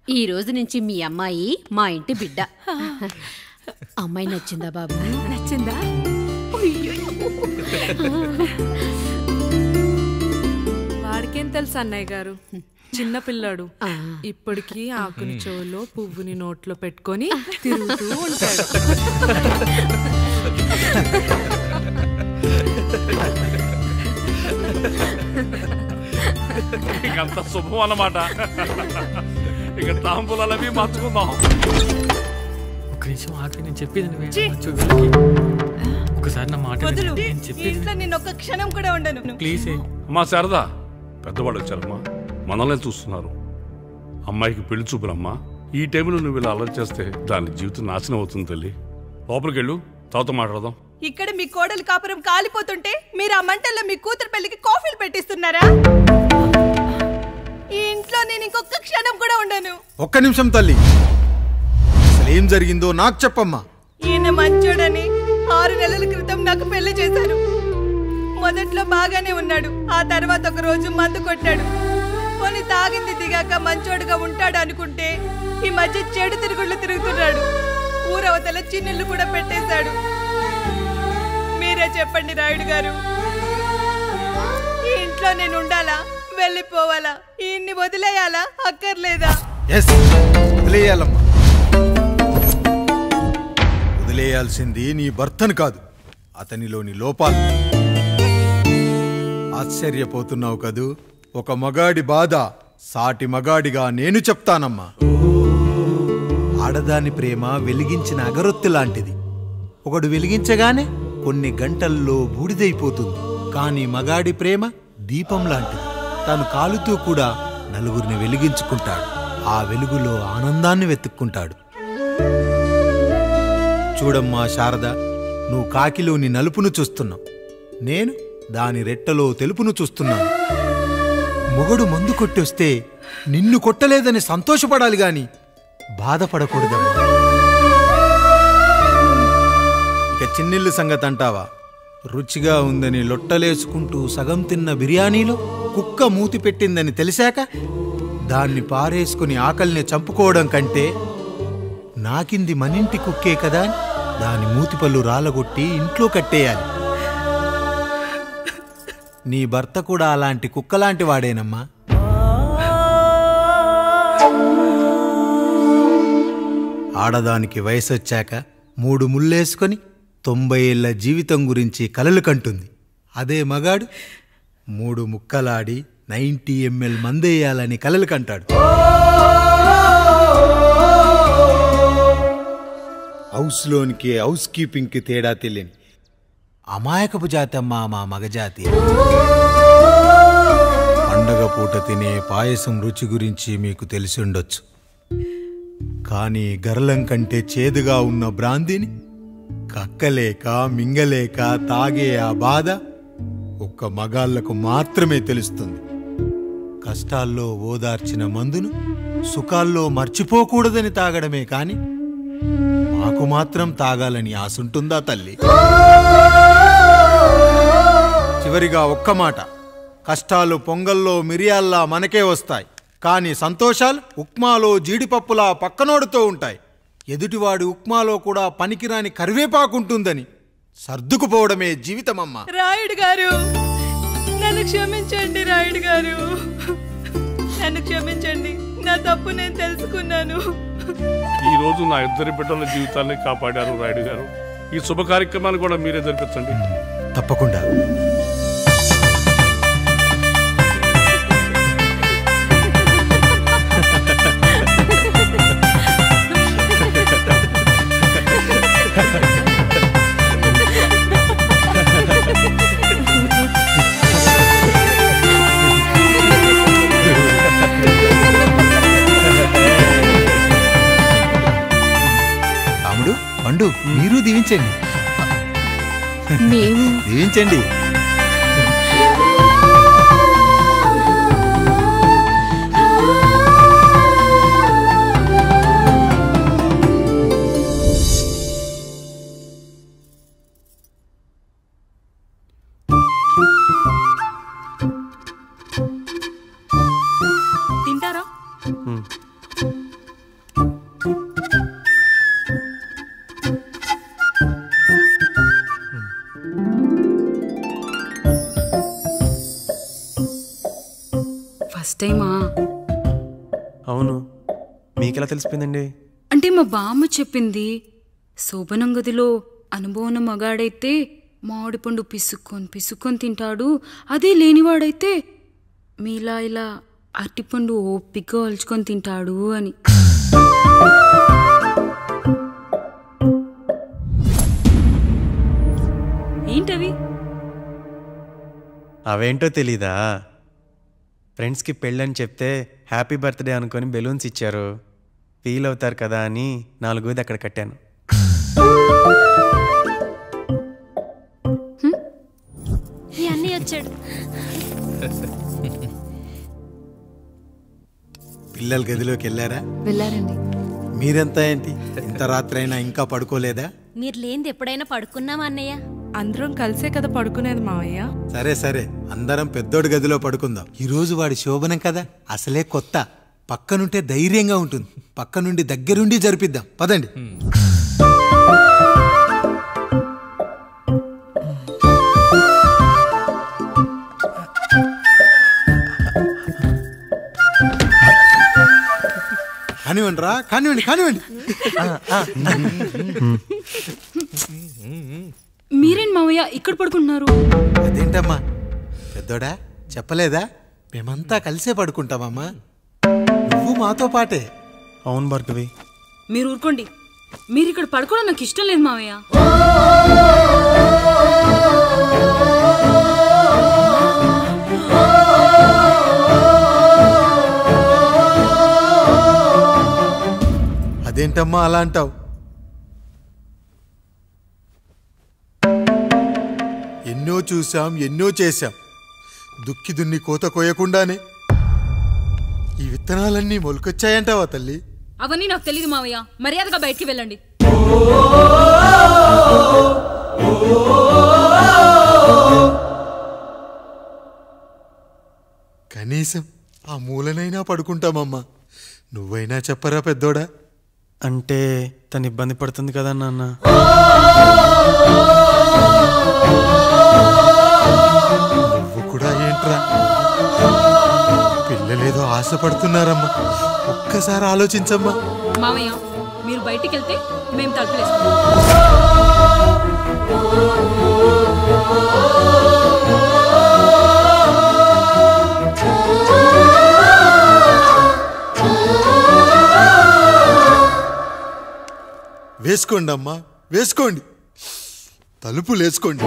ఈ రోజు నుంచి మీ అమ్మాయి మా ఇంటి బిడ్డ. అమ్మాయి నచ్చిందా బాబు? నచ్చిందా? వాడికేం తెలుసు అన్నయ్య గారు, చిన్న పిల్లాడు. ఇప్పటికీ ఆకుని చెవులో పువ్వుని నోట్లో పెట్టుకొని తిరుగుతూ ఉంటాడు. ఇంకంత శుభం అన్నమాట. ఇక తాంబూలాలవి మార్చుకుందాం. ఒక నిమిషం ఆగి, నేను చెప్పేది ఒకసారి నా మాట నేను ఒక్క క్షణం కూడా ఉండను. ప్లీజ్ అమ్మా శారదా, పెద్దవాళ్ళు వచ్చారమ్మా, మనల్ని చూస్తున్నారు. అమ్మాయికి పెళ్లి చూపురమ్మా. ఈ టైంలో నువ్వు ఇలా అలర్ట్ చేస్తే దాని జీవితం నాశనం అవుతుంది తల్లి. లోపలికెళ్ళు, తర్వాత మాట్లాడదాం. ఇక్కడ మీ కోడలు కాపురం కాలిపోతుంటే మీరు ఆ మంటల్లో మీ కూతురు పెళ్లికి కాఫీలు పెట్టిస్తున్నారా? ఈ ఇంట్లో నేను ఇంకొక క్షణం కూడా ఉండను. ఒక్క నిమిషం తల్లి, అసలు ఏం జరిగిందో నాకు చెప్పమ్మా. ఈయన మంచోడని 6 నెలల క్రితం నాకు పెళ్లి చేశారు. మొదట్లో బాగానే ఉన్నాడు, ఆ తర్వాత ఒక రోజు మందు కొట్టాడు. కొన్ని తాగింది దిగాక మంచోడుగా ఉంటాడు అనుకుంటే ఈ మధ్య చెడు తిరుగుళ్ళు తిరుగుతున్నాడు. ఊరవతల చిన్నిళ్ళు కూడా పెట్టేశాడు. మీరే చెప్పండి రాయుడు గారు, ఈ ఇంట్లో నేను ఉండాలా, వెళ్ళిపోవాలా, ఈయన్ని వదిలేయాలా, అక్కర్లేదా? వదిలేయాలమ్మా. వదిలేయాల్సింది నీ భర్తను కాదు, అతనిలోని లోపాలు. ఆశ్చర్యపోతున్నావు కదూ? ఒక మగాడి బాధ సాటి మగాడిగా నేను చెప్తానమ్మా. ఆడదాని ప్రేమ వెలిగించిన అగరొత్తి లాంటిది. ఒకడు వెలిగించగానే కొన్ని గంటల్లో బూడిదైపోతుంది. కానీ మగాడి ప్రేమ దీపం లాంటిది. తను కాలుతూ కూడా నలుగురిని వెలిగించుకుంటాడు. ఆ వెలుగులో ఆనందాన్ని వెతుక్కుంటాడు. చూడమ్మా శారద, నువ్వు కాకిలోని నలుపును చూస్తున్నావు, నేను దాని రెట్టలో తెలుపును చూస్తున్నాను. మొగడు మందు కొట్టొస్తే నిన్ను కొట్టలేదని సంతోషపడాలి గాని బాధపడకూడదమ్మా. ఇక చిన్నిల్లు సంగతి అంటావా? రుచిగా ఉందని లొట్టలేసుకుంటూ సగం తిన్న బిర్యానీలో కుక్క మూతి పెట్టిందని తెలిసాక దాన్ని పారేసుకుని ఆకలిని చంపుకోవడం కంటే నాకింది మనింటి కుక్కే కదా దాని మూతిపళ్ళు రాలగొట్టి ఇంట్లో కట్టేయాలి. నీ భర్త కూడా అలాంటి కుక్కలాంటి వాడేనమ్మా. ఆడదానికి వయసొచ్చాక 3 ముళ్ళేసుకొని 90 ఏళ్ల జీవితం గురించి కలలు కంటుంది. అదే మగాడు 3 ముక్కలాడి 90 ml మందేయాలని కలలు కంటాడు. హౌస్లోనికి హౌస్ కీపింగ్కి తేడా తెలియని అమాయకపు జాతి అమ్మా మా మగజాతి. పండగ పూట తినే పాయసం రుచి గురించి మీకు తెలిసి ఉండొచ్చు. కానీ గర్లం కంటే చేదుగా ఉన్న బ్రాందీని కక్కలేక మింగలేక తాగే ఆ బాధ ఒక్క మగాళ్లకు మాత్రమే తెలుస్తుంది. కష్టాల్లో ఓదార్చిన మందును సుఖాల్లో మర్చిపోకూడదని తాగడమే కాని మాకు మాత్రం తాగాలని ఆశుంటుందా తల్లి? చివరిగా ఒక్క మాట, కష్టాలు పొంగల్లో మిరియాల్లా మనకే వస్తాయి, కానీ సంతోషాలు ఉప్మాలో జీడిపప్పులా పక్కనోడుతో ఉంటాయి. ఎదుటివాడి ఉప్మాలో కూడా పనికిరాని కరివేపాకుంటుందని సర్దుకుపోవడమే జీవితమమ్మా. రాయుడు గారు, నన్ను క్షమించండి. రాయుడు గారు, నన్ను క్షమించండి. నా తప్పు నేను తెలుసుకున్నాను. ఈ రోజు నా 2 బిడ్డల జీవితాన్ని కాపాడారు రాయుడు గారు. ఈ శుభ కార్యక్రమాన్ని కూడా మీరే జరిపించండి. తప్పకుండా. రాముడు, పండు, మీరు దీవించండి. దీవించండి. తింటారా? ఫస్ట్ టైమా? అవును, మీకెలా తెలిసిపోయిందండి? అంటే మా బామ్మ చెప్పింది. శోభనం గదిలో అనుభవం మగాడైతే మామిడి పండు పిసుక్కొని తింటాడు, అదే లేనివాడైతే మీలా ఇలా అరటిపండు ఓపిగ్గా ఒలుచుకొని తింటాడు అని. ఏంటవి? అవేంటో తెలీదా? ఫ్రెండ్స్కి పెళ్ళని చెప్తే హ్యాపీ బర్త్డే అనుకొని బెలూన్స్ ఇచ్చారు, ఫీల్ అవుతారు కదా అని 4 అక్కడ కట్టాను. వచ్చాడు. పిల్లల గదిలోకి వెళ్ళారా? వెళ్ళారండి. మీరెంత ఏంటి ఇంత రాత్రి అయినా ఇంకా పడుకోలేదా? మీరు లేనిది ఎప్పుడైనా పడుకున్నామా అన్నయ్య? అందరం కలిసే కదా పడుకునేది మావయ్య. సరే సరే, అందరం పెద్దోడి గదిలో పడుకుందాం. ఈరోజు వాడి శోభనం కదా, అసలే కొత్త. పక్కనుంటే ధైర్యంగా ఉంటుంది. పక్క నుండి దగ్గరుండి జరిపిద్దాం, పదండి. కానివ్వండి రా, కానివ్వండి కానివ్వండి. మీరేంటి మావయ్య ఇక్కడ పడుకుంటున్నారు? అదేంటమ్మా పెద్దోడా, చెప్పలేదా? మేమంతా కలిసే పడుకుంటామమ్మా, నువ్వు మాతో పాటే. అవును భార్గవి. మీరు ఊరుకోండి, మీరు ఇక్కడ పడుకోవడం నాకు ఇష్టం లేదు మావయ్య. అదేంటమ్మా అలా అంటావు? ఎన్నో చూసాం, ఎన్నో చేశాం. దుక్కి దున్ని కోత కోయకుండానే ఈ విత్తనాలన్నీ మొలకొచ్చాయంటావా తల్లి? అవన్నీ నాకు తెలియదు మావయ్య, మర్యాదగా బయటికి వెళ్ళండి. కనీసం ఆ మూలనైనా పడుకుంటామమ్మా. నువ్వైనా చెప్పరా పెద్దోడా? అంటే తను ఇబ్బంది పడుతుంది కదా నాన్న. నువ్వు కూడా ఏంట్రా, పిల్లలేదో ఆశపడుతున్నారమ్మా. ఒక్కసారి ఆలోచించమ్మా. మావయ్య మీరు బయటికి వెళ్తే మేము తలుపులేసుకుంటాం. వేసుకోండి అమ్మా, వేసుకోండి, తలుపులు వేసుకోండి.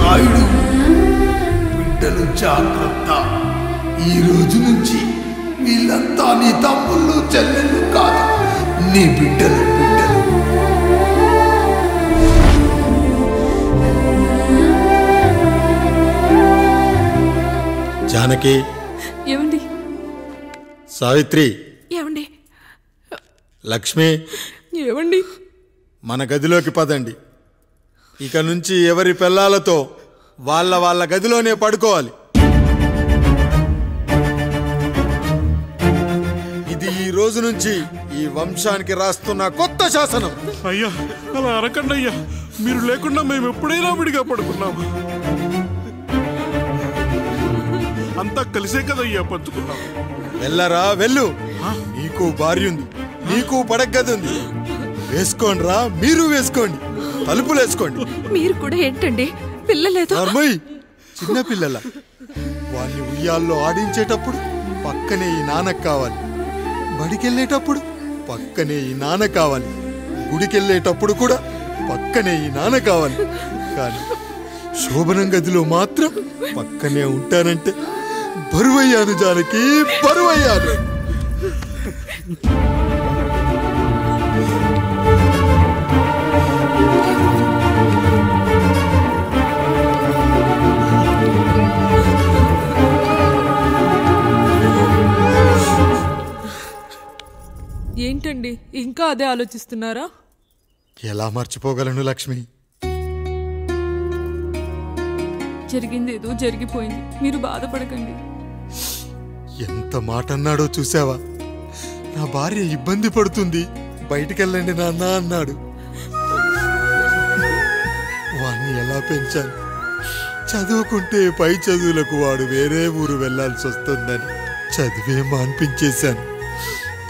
నాయుడు, బిడ్డలు జాగ్రత్త. ఈ రోజు నుంచి వీళ్ళంతా నీ తమ్ముళ్ళు చెల్లెళ్ళు కాదు, నీ బిడ్డలు. జానకి, ఏమండి? సావిత్రి, ఏమండి? లక్ష్మి, ఏమండి? మన గదిలోకి పదండి. ఇక నుంచి ఎవరి పిల్లలతో వాళ్ళ గదిలోనే పడుకోవాలి. ఇది ఈ రోజు నుంచి ఈ వంశానికి రాస్తున్న కొత్త శాసనం. అయ్యా అలా అరకండి అయ్యా, మీరు లేకుండా మేము ఎప్పుడైనా విడిగా పడుకున్నాము. అంతా కలిసే కదయ్యా పంచుకున్నాం. వెళ్ళరా వెళ్ళు, నీకు భార్య ఉంది, నీకు పడగది ఉంది. వేసుకోండి రా, మీరు వేసుకోండి, తలుపులు వేసుకోండి. మీరు కూడా ఏంటండి పిల్లలేదు? చిన్న పిల్లల వాళ్ళని ఉయ్యాల్లో ఆడించేటప్పుడు పక్కనే ఈ నాన్న కావాలి, బడికెళ్ళేటప్పుడు పక్కనే ఈ నాన్న కావాలి, గుడికెళ్ళేటప్పుడు కూడా పక్కనే ఈ నాన్న కావాలి. కానీ శోభనం గదిలో మాత్రం పక్కనే ఉంటానంటే బరువయ్యాను జానకి, బరువయ్యాను. ఏంటండి ఇంకా అదే ఆలోచిస్తున్నారా? ఎలా మర్చిపోగలను లక్ష్మి? జరిగిందేదో జరిగిపోయింది, మీరు బాధపడకండి. ఎంత మాట అన్నాడో చూసావా? నా భార్య ఇబ్బంది పడుతుంది, బయటికెళ్ళండి నాన్న అన్నాడు. వాణ్ణి ఎలా పెంచాను? చదువుకుంటే పై చదువులకు వాడు వేరే ఊరు వెళ్లాల్సి వస్తుందని చదివే మాన్పించేశాను.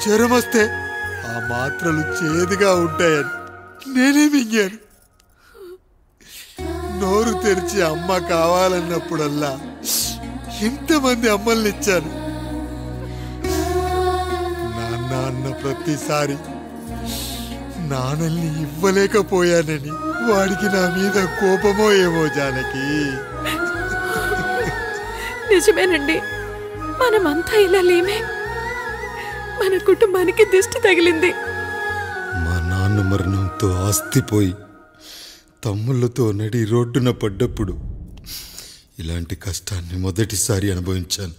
జ్వరం వస్తే ఆ మాత్రలు చేదుగా ఉంటాయని నేనే మింగాను. నోరు తెరిచి అమ్మ కావాలన్నప్పుడల్లా ఎంతమంది అమ్మల్ని ఇచ్చాను. నాన్న అన్న ప్రతిసారి నాన్నల్ని ఇవ్వలేకపోయానని వాడికి నా మీద కోపమో ఏమో జానకి. నిజమేనండి, మనమంతా ఇలా లేమే. మన కుటుంబానికి దిష్టి తగిలింది. మా నాన్న మరణంతో ఆస్తిపోయి తమ్ముళ్ళతో నడి రోడ్డున పడ్డప్పుడు ఇలాంటి కష్టాన్ని మొదటిసారి అనుభవించాను.